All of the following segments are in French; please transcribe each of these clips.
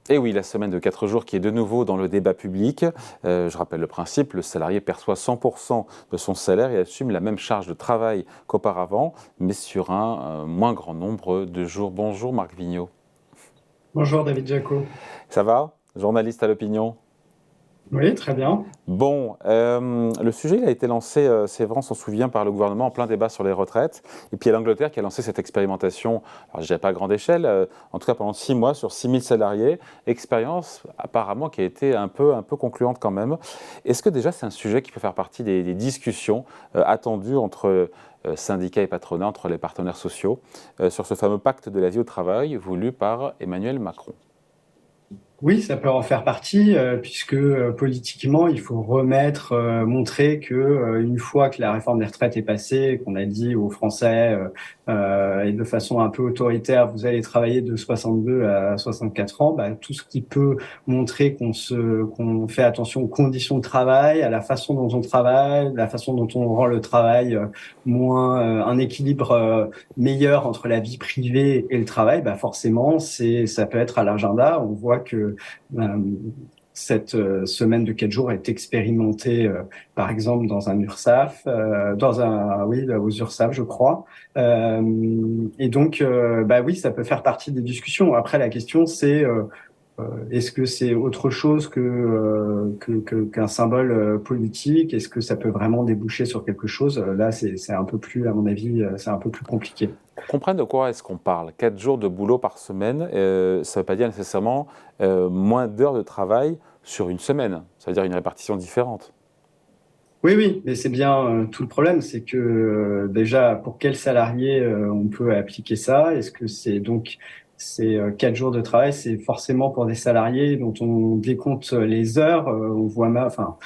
Et oui, la semaine de 4 jours qui est de nouveau dans le débat public. Je rappelle le principe, le salarié perçoit 100% de son salaire et assume la même charge de travail qu'auparavant, mais sur un moins grand nombre de jours. Bonjour Marc Vigneault. Bonjour David Jaco. Ça va? Journaliste à l'opinion. Oui, très bien. Bon, le sujet il a été lancé, c'est vrai, on s'en souvient, par le gouvernement en plein débat sur les retraites. Et puis il y a l'Angleterre qui a lancé cette expérimentation, alors je dirais pas à grande échelle, en tout cas pendant 6 mois sur 6 000 salariés. Expérience apparemment qui a été un peu concluante quand même. Est-ce que déjà c'est un sujet qui peut faire partie des discussions attendues entre syndicats et patronats, entre les partenaires sociaux, sur ce fameux pacte de la vie au travail voulu par Emmanuel Macron? Oui, ça peut en faire partie, puisque politiquement, il faut montrer que une fois que la réforme des retraites est passée, qu'on a dit aux Français et de façon un peu autoritaire, vous allez travailler de 62 à 64 ans, bah, tout ce qui peut montrer qu'on fait attention aux conditions de travail, à la façon dont on travaille, la façon dont on rend le travail moins un équilibre meilleur entre la vie privée et le travail, bah forcément, ça peut être à l'agenda. On voit que euh, cette semaine de 4 jours est expérimentée, par exemple, dans un URSSAF, oui, aux URSSAF, je crois. Et donc, bah oui, ça peut faire partie des discussions. Après, la question, c'est est-ce que c'est autre chose qu'un symbole politique? Est-ce que ça peut vraiment déboucher sur quelque chose? Là, c'est un peu plus, à mon avis, c'est un peu plus compliqué. Qu'on comprenne de quoi est-ce qu'on parle. 4 jours de boulot par semaine, ça ne veut pas dire nécessairement moins d'heures de travail sur une semaine. Ça veut dire une répartition différente. Oui, oui, mais c'est bien tout le problème, c'est que déjà, pour quel salarié on peut appliquer ça? Est-ce que ces 4 jours de travail, c'est forcément pour des salariés dont on décompte les heures, on voit enfin,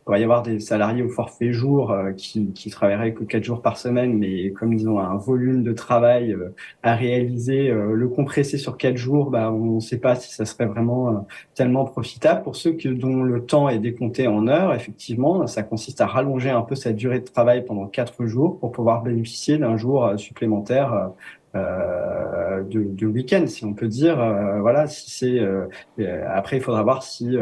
il va y avoir des salariés au forfait jour qui travailleraient que 4 jours par semaine, mais comme ils ont un volume de travail à réaliser, le compresser sur 4 jours, bah, on ne sait pas si ça serait vraiment tellement profitable. Pour ceux dont le temps est décompté en heures, effectivement, ça consiste à rallonger un peu sa durée de travail pendant 4 jours pour pouvoir bénéficier d'un jour supplémentaire. De week-end, si on peut dire, voilà. Si c'est après, il faudra voir si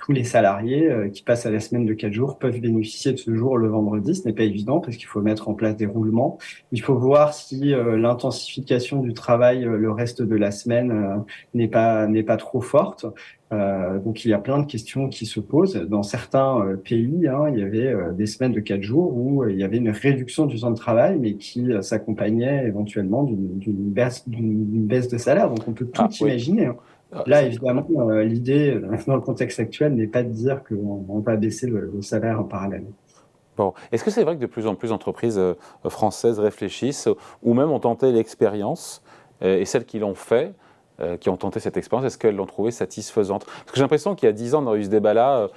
tous les salariés qui passent à la semaine de 4 jours peuvent bénéficier de ce jour le vendredi. Ce n'est pas évident parce qu'il faut mettre en place des roulements. Il faut voir si l'intensification du travail le reste de la semaine n'est pas trop forte. Donc il y a plein de questions qui se posent. Dans certains pays, hein, il y avait des semaines de 4 jours où il y avait une réduction du temps de travail, mais qui s'accompagnait éventuellement d'une baisse de salaire. Donc on peut tout Ah oui. imaginer, hein. Ah, Là, évidemment, l'idée, dans le contexte actuel, n'est pas de dire qu'on va baisser le salaire en parallèle. bon. Est-ce que c'est vrai que de plus en plus d'entreprises françaises réfléchissent ou même ont tenté l'expérience et celles qui l'ont fait, qui ont tenté cette expérience, est-ce qu'elles l'ont trouvée satisfaisante? Parce que j'ai l'impression qu'il y a 10 ans, on a eu ce débat-là,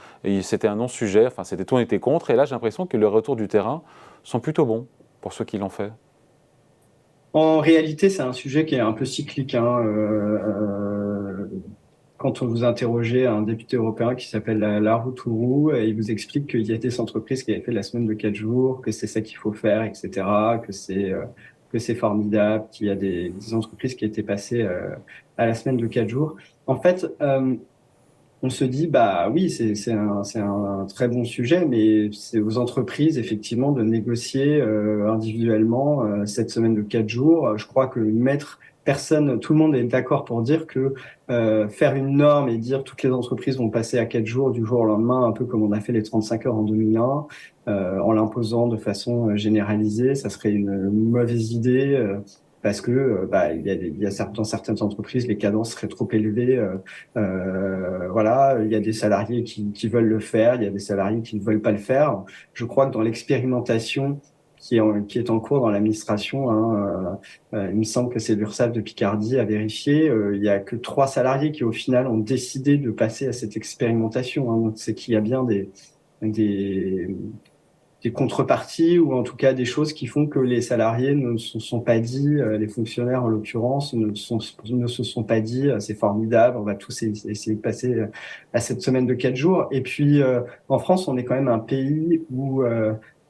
c'était un non-sujet, enfin, c'était tout, on était contre, et là, j'ai l'impression que les retours du terrain sont plutôt bons pour ceux qui l'ont fait. En réalité, c'est un sujet qui est un peu cyclique, hein. Quand on vous interrogez un député européen qui s'appelle Laroutourou, il vous explique qu'il y a des entreprises qui avaient fait la semaine de 4 jours, que c'est ça qu'il faut faire, etc., que c'est formidable, qu'il y a des entreprises qui étaient passées à la semaine de 4 jours. En fait, on se dit, bah oui, c'est un très bon sujet, mais c'est aux entreprises, effectivement, de négocier individuellement cette semaine de 4 jours. Je crois que tout le monde est d'accord pour dire que faire une norme et dire toutes les entreprises vont passer à 4 jours du jour au lendemain, un peu comme on a fait les 35 heures en 2001, en l'imposant de façon généralisée, ça serait une mauvaise idée. Parce que bah, dans certaines entreprises, les cadences seraient trop élevées. Voilà, il y a des salariés qui veulent le faire, il y a des salariés qui ne veulent pas le faire. Je crois que dans l'expérimentation qui est en cours dans l'administration, hein, il me semble que c'est l'URSSAF de Picardie à vérifier, il y a que 3 salariés qui au final ont décidé de passer à cette expérimentation, hein. Donc c'est qu'il y a bien des, des contreparties ou en tout cas des choses qui font que les salariés ne se sont pas dit, les fonctionnaires en l'occurrence, ne se sont pas dit c'est formidable, on va tous essayer de passer à cette semaine de 4 jours. Et puis en France, on est quand même un pays où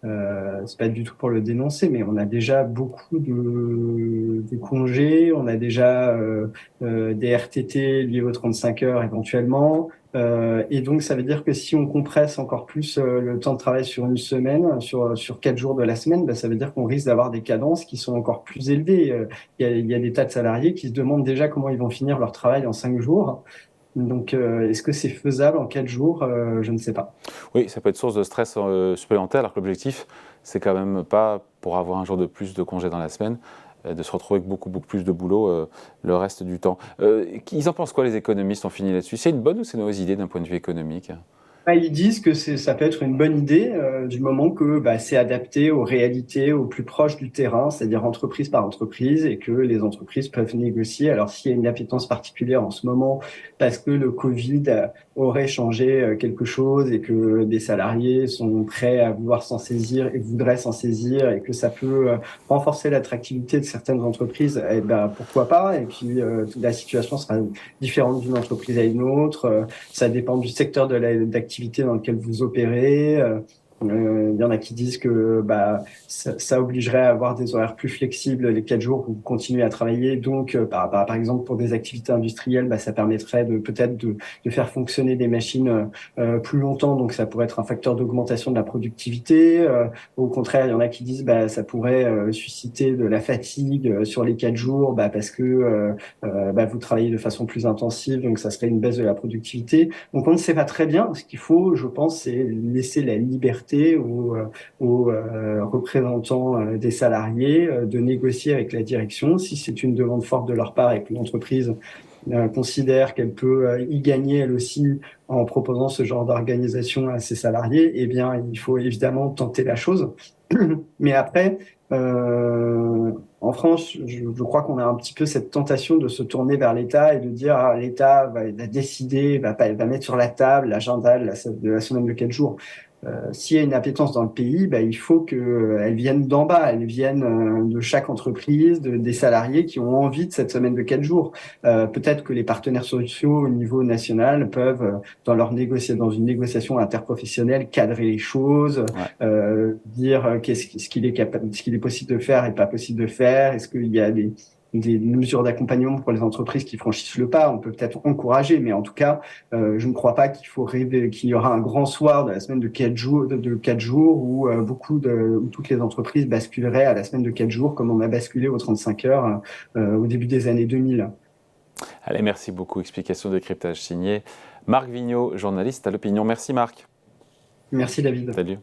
C'est pas du tout pour le dénoncer, mais on a déjà beaucoup de congés, on a déjà des RTT liés aux 35 heures éventuellement. Et donc, ça veut dire que si on compresse encore plus le temps de travail sur une semaine, sur 4 jours de la semaine, bah, ça veut dire qu'on risque d'avoir des cadences qui sont encore plus élevées. Il y a des tas de salariés qui se demandent déjà comment ils vont finir leur travail en 5 jours. Donc, est-ce que c'est faisable en 4 jours? Je ne sais pas. Oui, ça peut être source de stress supplémentaire, alors que l'objectif, c'est quand même pas, pour avoir un jour de plus de congé dans la semaine, de se retrouver avec beaucoup, beaucoup plus de boulot le reste du temps. Ils en pensent quoi, les économistes? On finit là-dessus. C'est une bonne ou c'est une mauvaise idée d'un point de vue économique? Bah, ils disent que ça peut être une bonne idée du moment que bah, c'est adapté aux réalités, au plus proche du terrain, c'est-à-dire entreprise par entreprise, et que les entreprises peuvent négocier. Alors s'il y a une appétence particulière en ce moment parce que le Covid aurait changé quelque chose et que des salariés sont prêts à vouloir s'en saisir et voudraient s'en saisir et que ça peut renforcer l'attractivité de certaines entreprises, eh ben, pourquoi pas? Et puis la situation sera différente d'une entreprise à une autre. Ça dépend du secteur d'activité dans lequel vous opérez. Il y en a qui disent que bah, ça obligerait à avoir des horaires plus flexibles les 4 jours où vous continuez à travailler. Donc, par exemple, pour des activités industrielles, bah, ça permettrait peut-être de faire fonctionner des machines plus longtemps. Donc, ça pourrait être un facteur d'augmentation de la productivité. Au contraire, il y en a qui disent bah, ça pourrait susciter de la fatigue sur les 4 jours bah, parce que bah, vous travaillez de façon plus intensive. Donc, ça serait une baisse de la productivité. Donc, on ne sait pas très bien. Ce qu'il faut, je pense, c'est laisser la liberté aux représentants des salariés de négocier avec la direction. Si c'est une demande forte de leur part et que l'entreprise considère qu'elle peut y gagner elle aussi en proposant ce genre d'organisation à ses salariés, eh bien, il faut évidemment tenter la chose. Mais après, en France, je crois qu'on a un petit peu cette tentation de se tourner vers l'État et de dire ah, l'État va décider, va mettre sur la table l'agenda de la semaine de 4 jours. S'il y a une appétence dans le pays, bah, il faut qu'elle vienne d'en bas, elle vienne de chaque entreprise, des salariés qui ont envie de cette semaine de 4 jours. Peut-être que les partenaires sociaux au niveau national peuvent, dans une négociation interprofessionnelle, cadrer les choses, Ouais. dire ce qu'il est capable, ce qu'il est possible de faire et pas possible de faire. Est-ce qu'il y a des mesures d'accompagnement pour les entreprises qui franchissent le pas? On peut peut-être encourager, mais en tout cas, je ne crois pas qu'il faut rêver qu'il y aura un grand soir de la semaine de 4 jours, où où toutes les entreprises basculeraient à la semaine de 4 jours, comme on a basculé aux 35 heures au début des années 2000. Allez, merci beaucoup. Explication de cryptage signé Marc Vigneault, journaliste à l'Opinion. Merci Marc. Merci David. Salut.